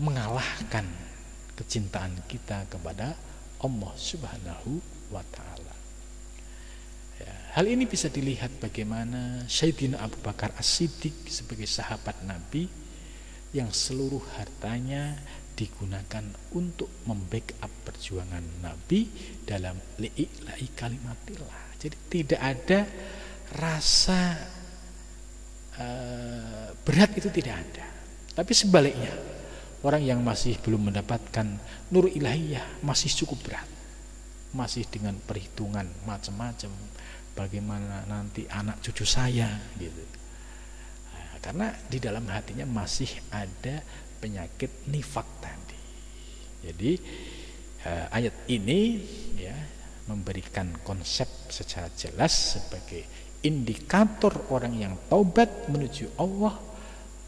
mengalahkan kecintaan kita kepada Allah Subhanahu wa Ta'ala. Ya, hal ini bisa dilihat bagaimana Sayyidina Abu Bakar As-Siddiq sebagai sahabat Nabi yang seluruh hartanya digunakan untuk membackup perjuangan Nabi dalam li'ila'i kalimatillah. Jadi tidak ada rasa berat, itu tidak ada. Tapi sebaliknya, orang yang masih belum mendapatkan nur ilahiyah masih cukup berat, masih dengan perhitungan macam-macam, bagaimana nanti anak cucu saya gitu. Nah, karena di dalam hatinya masih ada penyakit nifak tadi. Jadi ayat ini ya memberikan konsep secara jelas sebagai indikator orang yang taubat menuju Allah.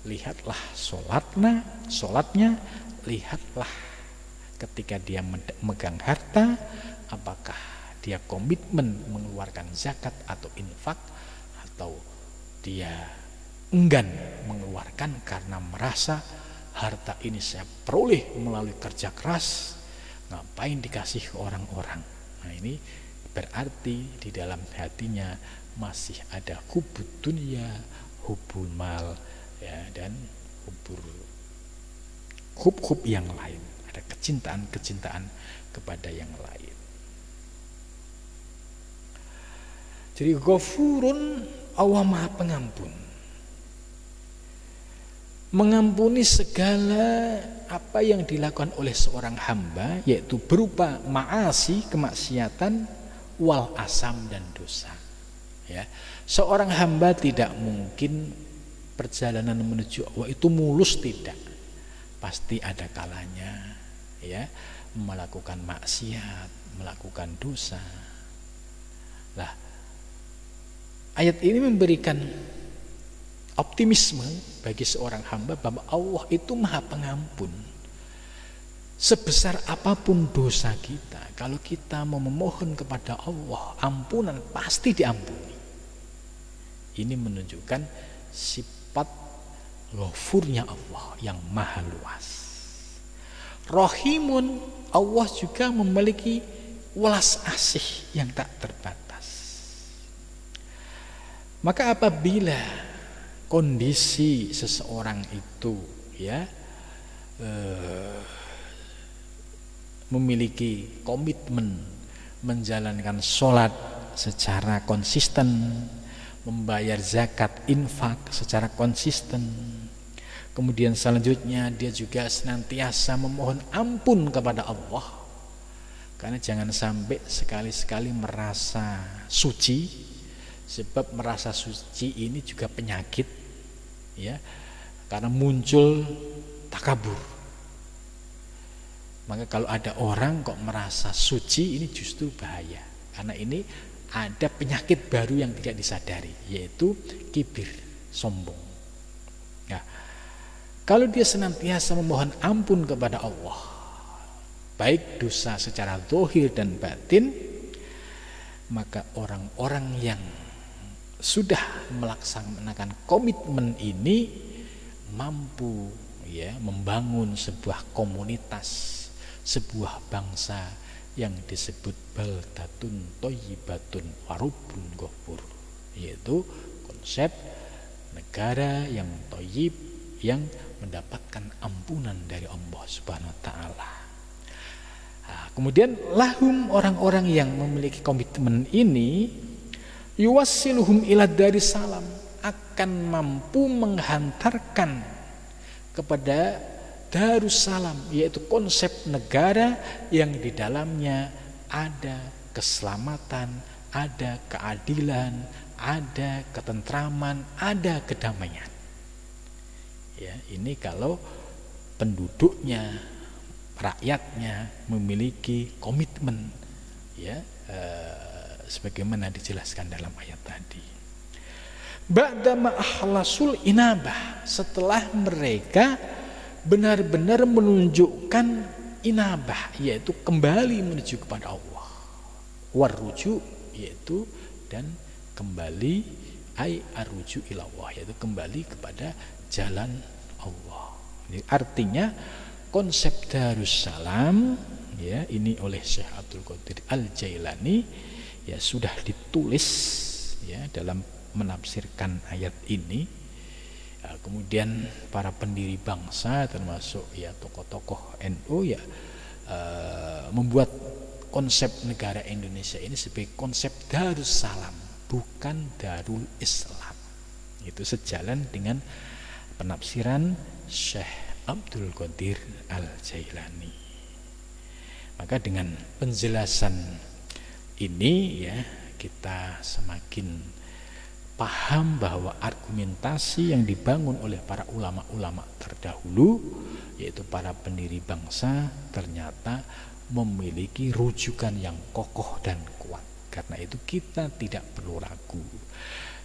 Lihatlah sholatnya, lihatlah ketika dia memegang harta, apakah dia komitmen mengeluarkan zakat atau infak, atau dia enggan mengeluarkan karena merasa harta ini saya peroleh melalui kerja keras, ngapain dikasih ke orang-orang. Nah, ini berarti di dalam hatinya masih ada hubud dunia, hubul mal, ya, dan hub yang lain, ada kecintaan kepada yang lain. Jadi Ghafurun, Allah Maha Pengampun, mengampuni segala apa yang dilakukan oleh seorang hamba, yaitu berupa ma'asi, kemaksiatan, wal asam, dan dosa. Ya, seorang hamba tidak mungkin perjalanan menuju Allah itu mulus, tidak. Pasti ada kalanya ya melakukan maksiat, melakukan dosa. Lah, ayat ini memberikan optimisme bagi seorang hamba bahwa Allah itu Maha Pengampun. Sebesar apapun dosa kita, kalau kita mau memohon kepada Allah ampunan, pasti diampuni. Ini menunjukkan sifat ghafurnya Allah yang maha luas. Rahimun, Allah juga memiliki welas asih yang tak terbatas. Maka apabila kondisi seseorang itu ya memiliki komitmen menjalankan sholat secara konsisten, membayar zakat, infak secara konsisten, kemudian selanjutnya dia juga senantiasa memohon ampun kepada Allah. Karena jangan sampai sekali-sekali merasa suci, sebab merasa suci ini juga penyakit ya, karena muncul takabur. Maka kalau ada orang kok merasa suci, ini justru bahaya, karena ini ada penyakit baru yang tidak disadari, yaitu kibir, sombong. Nah, kalau dia senantiasa memohon ampun kepada Allah, baik dosa secara zahir dan batin, maka orang-orang yang sudah melaksanakan komitmen ini mampu ya membangun sebuah komunitas, sebuah bangsa yang disebut baldatun thayyibatun warubun ghafur, yaitu konsep negara yang thayyib, yang mendapatkan ampunan dari Allah Subhanahu wa Ta'ala. Nah, kemudian lahum, orang-orang yang memiliki komitmen ini, yuwassiluhum ila daris salam, akan mampu menghantarkan kepada Darussalam, yaitu konsep negara yang di dalamnya ada keselamatan, ada keadilan, ada ketentraman, ada kedamaian. Ya, ini kalau penduduknya, rakyatnya memiliki komitmen ya sebagaimana dijelaskan dalam ayat tadi. Ba'da ma ahlasul inabah, setelah mereka benar-benar menunjukkan inabah, yaitu kembali menuju kepada Allah, warruju, yaitu dan kembali, ai arruju ilallah, yaitu kembali kepada jalan Allah. Ini artinya konsep Darussalam ya ini oleh Syekh Abdul Qadir Al-Jailani ya sudah ditulis ya dalam menafsirkan ayat ini. Kemudian para pendiri bangsa termasuk ya tokoh-tokoh NU ya membuat konsep negara Indonesia ini sebagai konsep Darussalam, bukan Darul Islam. Itu sejalan dengan penafsiran Syekh Abdul Qadir Al-Jailani. Maka dengan penjelasan ini ya kita semakin paham bahwa argumentasi yang dibangun oleh para ulama-ulama terdahulu, yaitu para pendiri bangsa, ternyata memiliki rujukan yang kokoh dan kuat. Karena itu kita tidak perlu ragu.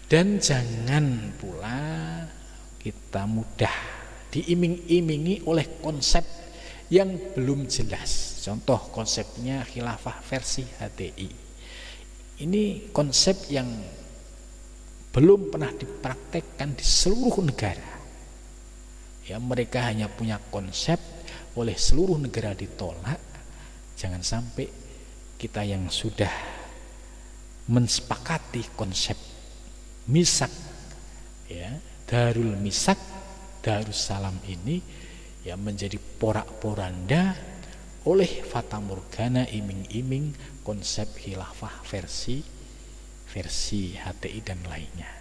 Dan jangan pula kita mudah diiming-imingi oleh konsep yang belum jelas. Contoh konsepnya khilafah versi HTI. Ini konsep yang belum pernah dipraktekkan di seluruh negara. Ya, mereka hanya punya konsep, oleh seluruh negara ditolak. Jangan sampai kita yang sudah mensepakati konsep misak ya, Darul Misak, Darussalam ini ya menjadi porak-poranda oleh fata morgana iming-iming konsep khilafah versi HTI dan lainnya.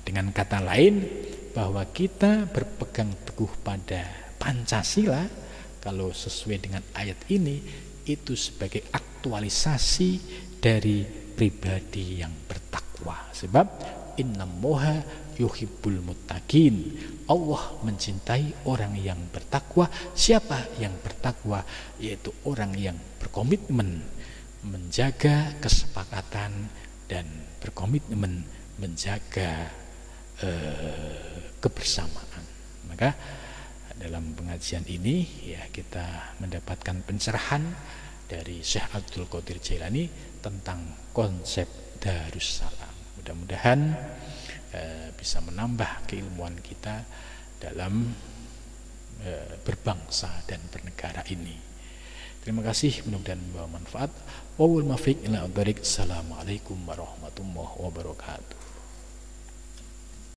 Dengan kata lain bahwa kita berpegang teguh pada Pancasila kalau sesuai dengan ayat ini itu sebagai aktualisasi dari pribadi yang bertakwa. Sebab innallaha yuhibbul muttaqin. Allah mencintai orang yang bertakwa. Siapa yang bertakwa? Yaitu orang yang berkomitmen menjaga kesepakatan dan berkomitmen menjaga kebersamaan. Maka dalam pengajian ini ya kita mendapatkan pencerahan dari Syekh Abdul Qadir Jailani tentang konsep Darussalam. Mudah-mudahan bisa menambah keilmuan kita dalam berbangsa dan bernegara ini. Terima kasih, mudah-mudahan membawa manfaat. Wa'ul mafiq ila Assalamualaikum warahmatullahi wabarakatuh.